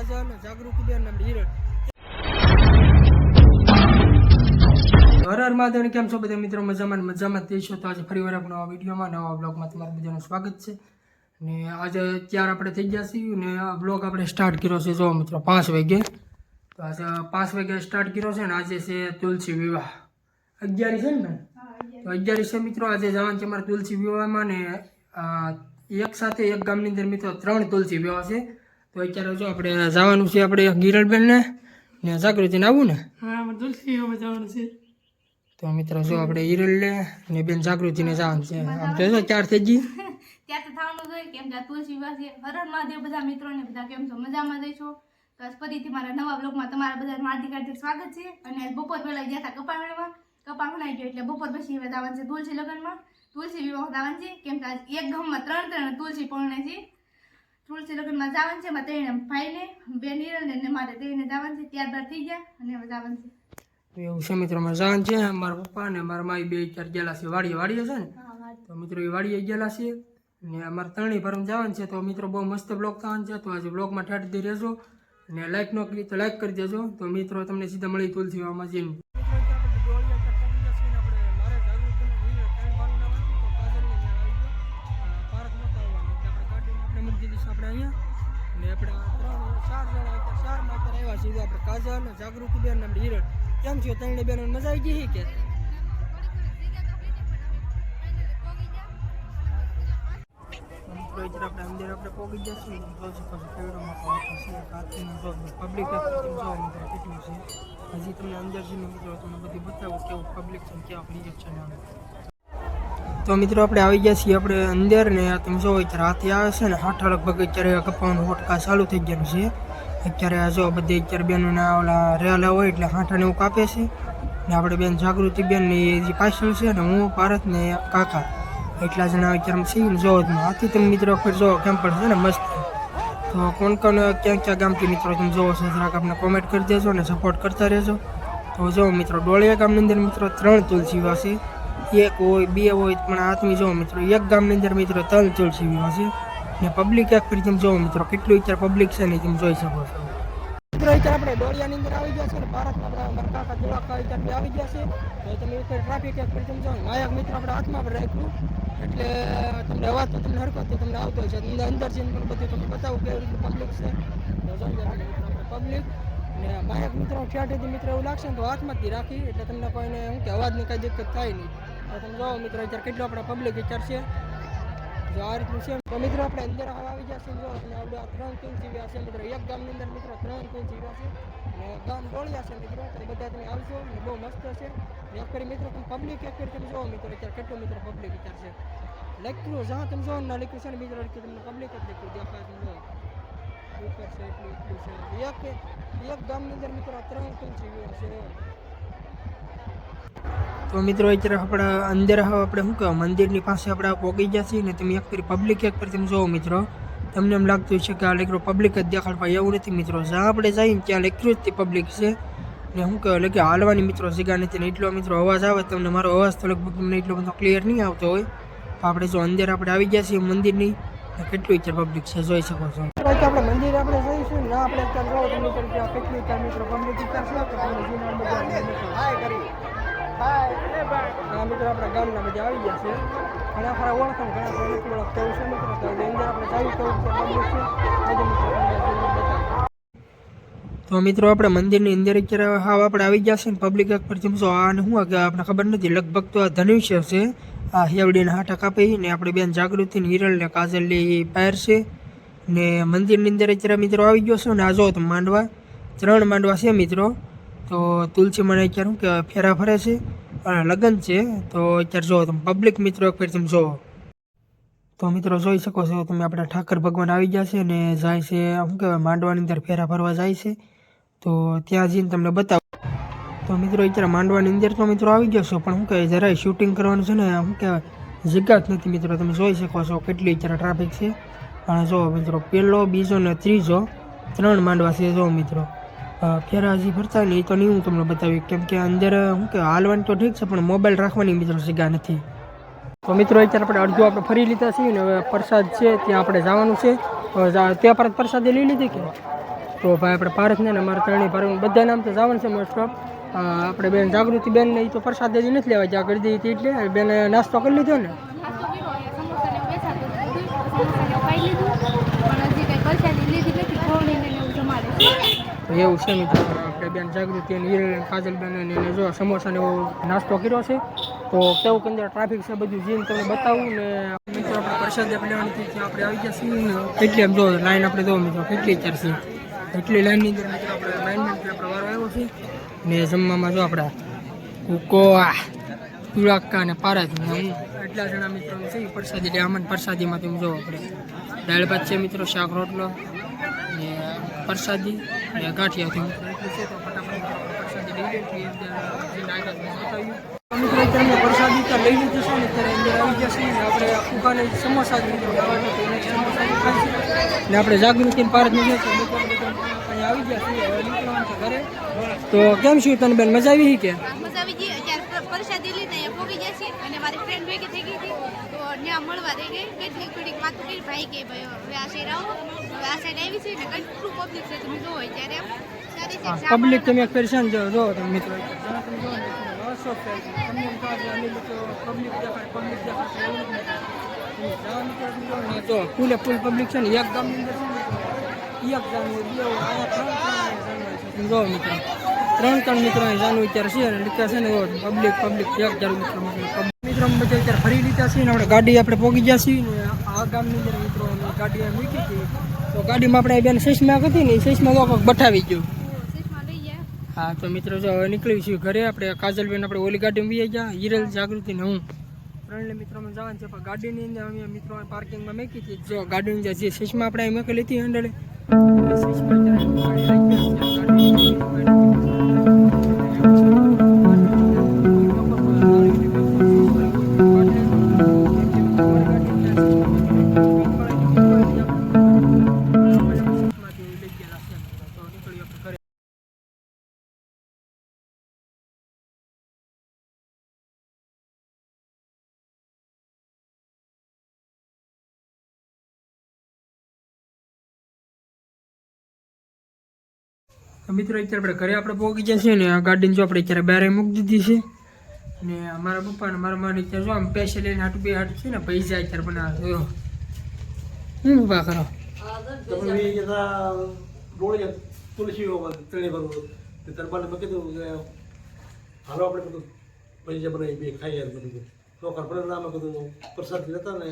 કાજલ જાગૃતિબેન અને હિરણ. હર હર મહાદેવ, કેમ છો બધા મિત્રો? મજામાં થઈશો તો આજે ફરીવાર આપણો આ વિડીયોમાં નવા બ્લોગમાં તમારું બધાનું સ્વાગત છે. ને આજે અત્યારે આપણે થઈ ગયા છીએ ને આ બ્લોગ આપણે સ્ટાર્ટ કર્યો છે જો મિત્રો 5 વાગે. તો આજે 5 વાગે સ્ટાર્ટ કર્યો છે ને આજે છે તુલસી વિવાહ 11 છે ને. તો 11 છે મિત્રો. આજે જવાનું છે અમારા તુલસી વિવાહમાં ને એક સાથે એક ગામની અંદર મિત્રો 3 તુલસી વિવાહ છે. તો અત્યારે જો આપણે જવાનું છે આપણે ગિરલબેન ને જાગૃતિને આવું ને. હા, તુલસી વિવાહમાં જવાનું છે. તો મિત્રો જો આપણે હિરલ ને બેન જાગૃતિને જવાનું છે. આમ તો 4 થઈ ગઈ ત્યાં તો થવાનું જોઈએ કેમ કે તુલસી વિવાહ છે. હર હર મહાદેવ બધા મિત્રોને બધા કેમ છો? મજામાં જઈશો. તો આજ ફરીથી મારા નવા બ્લોગમાં તમારા બધાનું હાર્દિક સ્વાગત છે. અને આજ બપોર પહેલા ગયા હતા કપા વીણવા. કપા વીણાઈ ગયો એટલે બપોર પછી હવે જવાનું છે તુલસી લગ્નમાં, તુલસી વિવાહ જવાનું છે. કેમ કે આજ એક ગામમાં 3 તુલસી પરણે છે. તુલસી લગ્નમાં જવાનું છે. એમાં 3 ભાઈને બેન હિરલ ને મારે 3 જવાનું છે. ત્યારબાદ થઈ ગયા અને હવે જવાનું છે. એવું છે મિત્રો. અમારે જવાનું છે. મારા પપ્પા ને મારા માઈ બે અત્યારે ગયેલા છે વાડીએ છે ને. તો મિત્રો એ વાડીએ ગયેલા છે ને અમારે 3 ભરમ જવાનું છે. તો મિત્રો બહુ મસ્ત બ્લોગ થવાનું છે. તો આજે બ્લોગમાં ઠાઠી રહેજો અને લાઈક ન કરી તો લાઈક કરી દેજો. તો મિત્રો તમને સીધા મળી તુલસી વિવાહમાં જઈને. કાજલ જાગૃતિબેન અને હિરણ, કેમ છો? 3 બેન મજા આવી ગઈ કે? આપણે અંદર આપણે પોગી જશું. પબ્લિક કેટલું છે હજી તમને અંદર જઈને મિત્રો તમને બધી બતાવો કેવું પબ્લિક છે કેવા રિએક્શન આવે. તો મિત્રો આપણે આવી ગયા છીએ આપણે અંદર ને તમે જો અત્યારે હાથી આવે છે ને હાઠા લગભગ અત્યારે કપાવાનું હોટકા ચાલુ થઈ ગયેલું છે. અત્યારે જો બધી અત્યારે બેનોના ઓલા રેલા હોય એટલે હાંઠાને એવું કાપે છે ને આપણે બેન જાગૃતિબેન ની જે પાછળ છે ને હું ભારત ને કાકા એટલા જણા અત્યારે છીએ ને જો હાથી તમે મિત્રો જો કેમ પણ છે ને મસ્ત. તો કોણ ક્યાં ગામથી મિત્રો તમે જોવો છો જરાક આપણે કોમેન્ટ કરી દેજો ને સપોર્ટ કરતા રહેજો. તો જો મિત્રો ડોળિયા ગામની અંદર મિત્રો 3 તુલસી વિવાહ છે. 1 હોય 2 હોય પણ આ તમે જો મિત્રો એક ગામની અંદર મિત્રો 3 તુલસી વિવાહ છે ને પબ્લિક એક ફરી તમે જોવો મિત્રો કેટલું અત્યારે પબ્લિક છે ને તમે જોઈ શકો છો. મિત્રો અત્યારે આપણે ડોળિયાની અંદર આવી ગયા છે ને ભારતના આપણા કાકા જોડાકા અત્યારે આવી ગયા છે. તો તમે ઉપર ટ્રાફિક એક ફરી તમે જો માયક મિત્રો આપણે હાથમાં પણ રાખ્યું એટલે તમને અવાજ તો તમને હરકત તો તમને આવતો હોય છે. અંદર જઈને પણ બધું તમને બતાવું કેવી રીતે પબ્લિક છે. તો આપણે પબ્લિક ને માયક મિત્રો ઠેઠેથી મિત્રો એવું લાગશે ને તો હાથમાં જ રાખી એટલે તમને કોઈને શું કે અવાજની કાંઈ દિક્કત થાય નહીં. તો તમે જોવો મિત્રો અત્યારે કેટલું આપણા પબ્લિક અત્યારે છે. જો આ રીતનું છે. તો મિત્રો આપણે અંદર આવી જશે જો એટલે આપણે આ 3 તુલસી વિવાહ છે મિત્રો. એક ગામની અંદર મિત્રો 3 તુલસી વિવાહ છે ને ગામ ડોળિયા છે મિત્રો. તો બધા તમે આવશો ને બહુ મસ્ત છે. એક કરી મિત્રો તમે પબ્લિક એક કરી તમે જોવો મિત્રો અત્યારે કેટલું મિત્રો પબ્લિક અત્યારે છે. લખ્યું જ્યાં તમે જોવો ના લખ્યું છે ને મિત્રો તમને પબ્લિક જ લખ્યું દેખાય તમે જોવો ઉપર છે એટલું છે. એક ગામની અંદર મિત્રો 3 તુલસી વિવાહ છે. તો મિત્રો અત્યારે આપણા અંદર આપણે શું કહે મંદિરની પાસે આપણે પોગી ગયા છીએ ને તમે એક ફરી પબ્લિક એક ફરી તમે જોવો મિત્રો તમને એમ લાગતું છે કે આ લેકરો પબ્લિક જ દેખાડવા એવું નથી મિત્રો. જ્યાં આપણે જઈએ ત્યાં લેકરું જ પબ્લિક છે ને શું કહે એટલે કે હાલવાની મિત્રો જગ્યા નથી ને એટલો મિત્રો અવાજ આવે તમને મારો અવાજ તો લગભગ તમને એટલો બધો ક્લિયર નહીં આવતો હોય. તો આપણે જો અંદર આપણે આવી ગયા છીએ મંદિરની કેટલું અત્યારે પબ્લિક છે જોઈ શકો છો. આપણે મંદિર આપણે જોઈશું ને આપણે અત્યારે જોવો તમે કેટલું અત્યારે મિત્રો પબ્લિક મિત્રો આપણા ગામના બધા આવી ગયા છે. ઘણા ખરા ઓળખાણ ઘણા ખરા નથી ઓળખતા એવું છે મિત્રો. તો અંદર આપણે જઈએ કેવું છે પબ્લિક છે. તો મિત્રો આપણે મંદિરની અંદર અત્યારે હાવ આપણે આવી ગયા છે ને પબ્લિક એક પર જમશો આને શું કે આપણે ખબર નથી લગભગ તો આ ધનુષ્ય છે. આ હેવડીને હાટા કાપી ને આપણે બેન જાગૃતિ ને હિરલ ને કાજલની પાયર છે ને મંદિરની અંદર અત્યારે મિત્રો આવી ગયો છે ને આ જો તમે માંડવા 3 માંડવા છે મિત્રો. તો તુલસી મને અત્યારે શું કે ફેરા ફરે છે અને લગ્ન છે. તો અત્યારે જો તમે પબ્લિક મિત્રો એક ફરી તમે જોવો તો મિત્રો જોઈ શકો છો તમે આપણા ઠાકર ભગવાન આવી ગયા છે ને જાય છે શું કહેવાય માંડવાની અંદર ફેરા ફરવા જાય છે. તો ત્યાં જઈને તમને બતાવો. તો મિત્રો અત્યારે માંડવાની અંદર તો મિત્રો આવી ગયો છો પણ શું કહેવાય જરાય શૂટિંગ કરવાનું છે ને શું કહેવાય જગ્યા જ નથી મિત્રો. તમે જોઈ શકો છો કેટલી અત્યારે ટ્રાફિક છે. અને જો મિત્રો પહેલો બીજો ને ત્રીજો 3 માંડવા છે જો મિત્રો. ફેરા હજી ફરતા ને એ તો નહીં હું તમને બતાવી કેમ કે અંદર શું કે હાલવાની તો ઠીક છે પણ મોબાઈલ રાખવાની મિત્રો જગ્યા નથી. તો મિત્રો અત્યારે આપણે અડધું આપણે ફરી લીધા છીએ ને હવે પ્રસાદ છે ત્યાં આપણે જવાનું છે. ત્યાં પર પ્રસાદી લઈ લીધી કે તો ભાઈ આપણે પારસ ને અમારા ત્રણેય ભાઈ બધા નામ તો જવાનું છે મોસ્ટ ઓફ. આપણે બેન જાગૃતિ બેન ને એ તો પ્રસાદ હજી નથી લેવા જ્યાં કરી દીધી એટલે બેન નાસ્તો કરી લીધો ને. નાસ્તો કર્યો એ સમોસા ને વેચાતો સમોસા ને ખાઈ લીધું પણ હજી કઈ પરસાદી લીધી નથી ખોણી ને એવું જમાડે તો એવું છે મિત્રો આપણે બેન જાગૃતિ અને હિરલ કાજલ બેન એને જો સમોસા ને એવો નાસ્તો કર્યો છે. તો કેવું કે અંદર ટ્રાફિક છે બધું જીન તમને બતાવું ને મિત્રો આપણે પ્રસાદ લેવાની હતી ત્યાં આપણે આવી ગયા છીએ ને કેટલી આમ જો લાઈન આપણે જો મિત્રો કેટલી ચાર છે એટલી લાઈનની અંદર મિત્રો આપણે લાઈનમાં આપણે વારો આવ્યો છે ને જમવામાં જો આપણા કુકો તુળાક્કા અને પારાજ ને હું એટલા જણા મિત્રોને છે પ્રસાદી એટલે આમાં પ્રસાદીમાં તમે જો આપણે દાળ ભાત છે મિત્રો શાક રોટલો ને પ્રસાદી ને ગાંઠિયાથી મિત્રો એટલું છે તો ફટાફટ પ્રસાદી લઈ લઈએ બતાવ્યું મિત્રો અત્યારે પ્રસાદી તો લઈ લીધું છે ને ત્યારે અંદર આવી જશે ને આપણે કુકાને સમોસા ને આપણે જાગૃતિ પારજ અહીંયા આવી ગયા છીએ નીકળવાનું છે ઘરે. તો કેમ છું તને બેન મજા આવી કે મજા આવી ગઈ અત્યારે પરસાદી લઈને અહીંયા પહોંચી જાય છે અને મારી ફ્રેન્ડ ભેગી થઈ ગઈ હતી તો ત્યાં મળવા થઈ ગઈ કેટલીક થોડીક વાતો કરી ભાઈ કે ભાઈ હવે આ સાઈડ આવો હવે આ સાઈડ આવી છે ને કેટલું પબ્લિક છે તમે જોવો ત્યારે સારી છે પબ્લિક તમે એક પરેશાન જો તમે મિત્રો તો ફૂલે ફૂલ પબ્લિક છે ને એક ગામની અંદર એક જાણવું જો મિત્રો ત્રણ મિત્રો અહીં જાણવું અત્યારે છે અને લીધા છે ને પબ્લિક એક જાણવું મિત્રો મિત્રો બધા અત્યારે ફરી લીધા છે ને આપણે ગાડી આપણે પહોંચી ગયા છીએ ને આ ગામની અંદર મિત્રો ગાડી મૂકી હતી તો ગાડીમાં આપણે બેન સસમાં હતી ને સસમાં તો બઠાવી ગયું. હા તો મિત્રો જો હવે નીકળી છીએ ઘરે આપણે કાજલબેન આપણે ઓલી ગાડીમાં વી ગયા હિરલ જાગૃતિ ને હું ત્રણે મિત્રોમાં જવાનું છે પણ ગાડીની અંદર અમે મિત્રો પાર્કિંગમાં મૂકી હતી જો ગાડીની અંદર જે સસમાં આપણે મૂકેલી હતી અંદર મિત્રો અત્યારે આપણે ઘરે આપણે પહોંચી ગયા છીએ ને આ ગાડીને જો આપણે અત્યારે બારે મૂકી દીધી છે ને મારા પપ્પા ને મારા મારી અત્યારે જો આમ પૈસા લઈને હાટું બે હાટું છે ને પૈસા અત્યારે બનાવે જો હું ઉભા કરો તુલસી ત્રણે ભરવું તરબાને મેં કીધું હાલો આપણે બધું પૈસા બનાવી બે ખાઈ યાર બધું તો આપણે નામે કીધું પ્રસાદ લેતા ને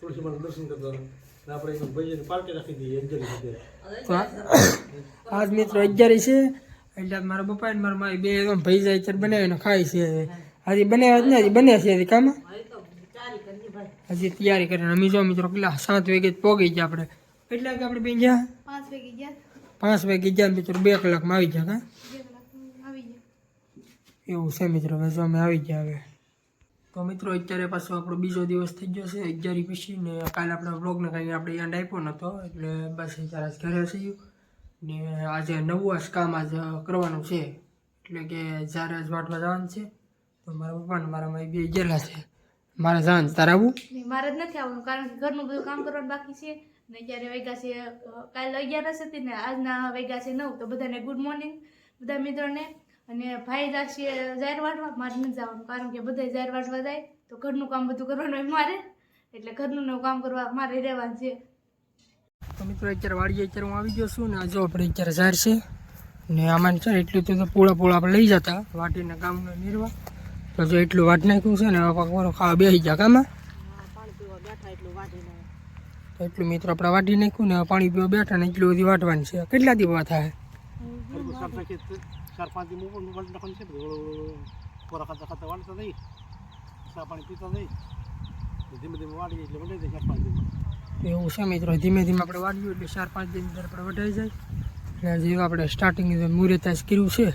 તુલસીમાં દર્શન કરતા આપણે ભાઈને પાર્ટી રાખી દઈએ અંજલી આજ મિત્રો 11 છે એટલે મારા પપ્પા ને મારા મારી બે પૈસા અત્યારે બનાવીને ખાય છે હજી બનાવ્યા જ નથી બન્યા છે હજી કામ હજી તૈયારી કરીને અમે જો મિત્રો કેટલા 7 વાગે પહોંચી ગયા આપણે એટલા કે આપણે બે ગયા 5 વાગે ગયા મિત્રો 2 કલાકમાં આવી ગયા એવું છે મિત્રો જો અમે આવી ગયા હવે તો મિત્રો અત્યારે પાછો આપણો બીજો દિવસ થઈ ગયો છે 11 પછી ને કાલે આપણા વ્લોગને કંઈ આપણે યાદ આપ્યો નહોતો એટલે બસ અત્યારે ઘરે છીએ ને આજે નવું જ કામ આજ કરવાનું છે એટલે કે જ્યારે જ વાટવા જવાનું છે તો મારા પપ્પા ને મારા મારી બે ગયેલા છે મારે જવાનું તારે આવું મારે જ નથી આવવાનું કારણ કે ઘરનું બધું કામ કરવાનું બાકી છે ને જ્યારે વાગ્યા છે કાલે 11 હતી ને આજના વાગ્યા છે 9 તો બધાને ગુડ મોર્નિંગ બધા મિત્રોને અને ભાઈ જશે જાહેર વાટવા મારે નથી જવાનું કારણ કે બધા જાહેર વાટવા જાય તો ઘરનું કામ બધું કરવાનું હોય મારે એટલે ઘરનું કામ કરવા મારે રહેવાનું છે. તો મિત્રો અત્યારે વાડીએ અત્યારે હું આવી ગયો છું ને જો આપણે અત્યારે જાહેર છે ને આમાં છે એટલું તો પૂળા આપણે લઈ જતા વાટીને ગામનો નિર્વાહ તો જો એટલું વાટ નાખ્યું છે ને પકવાડો ખાવા બેસી ગયા કામાં તો એટલું મિત્રો આપણે વાટી નાખ્યું ને પાણી પીવા બેઠા ને એટલું બધી વાટવાની છે કેટલા દિવસ થાય 4-5 दिन मोबाइल નાખવાનું છે પોરા ખાતા વાળતા નહીં ચા પાણી પીતા નહીં ધીમે ધીમે વાળી એટલે વઢાઈ જાય 4-5 दिन એવું છે મિત્રો ધીમે ધીમે આપણે વાળ્યું એટલે 4-5 दिन અંદર આપણે વઢાઈ જાય એટલે જેવું આપણે સ્ટાર્ટિંગ મુહૂર્તાજ કર્યું છે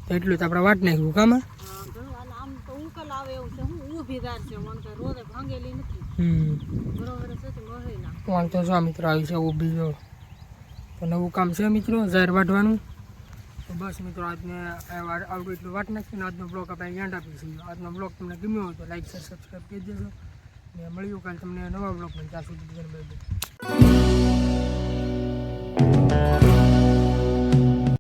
તો એટલું તો આપણે વાટ નાખ્યું કામાં આમ તો ઉકલ આવે એવું છે હું ઊભીદાર છે મને કઈ રોદે ભાંગેલી નથી બરોબર છે તો મહે ના કોણ તો જો મિત્રો આવી છે ઊભી જો તો નવું કામ છે મિત્રો જાહેર વાટવાનું તો બસ મિત્રો આજને આવડું એટલું વાટ નાખીને આજનો બ્લોગ આપણે યાદ આપીશું આજનો બ્લોગ તમને ગમ્યો હોય તો લાઈક શેર સબસ્ક્રાઈબ કરી દેજો ને મળ્યું કાલે તમને નવા બ્લોગમાં ત્યાં સુધી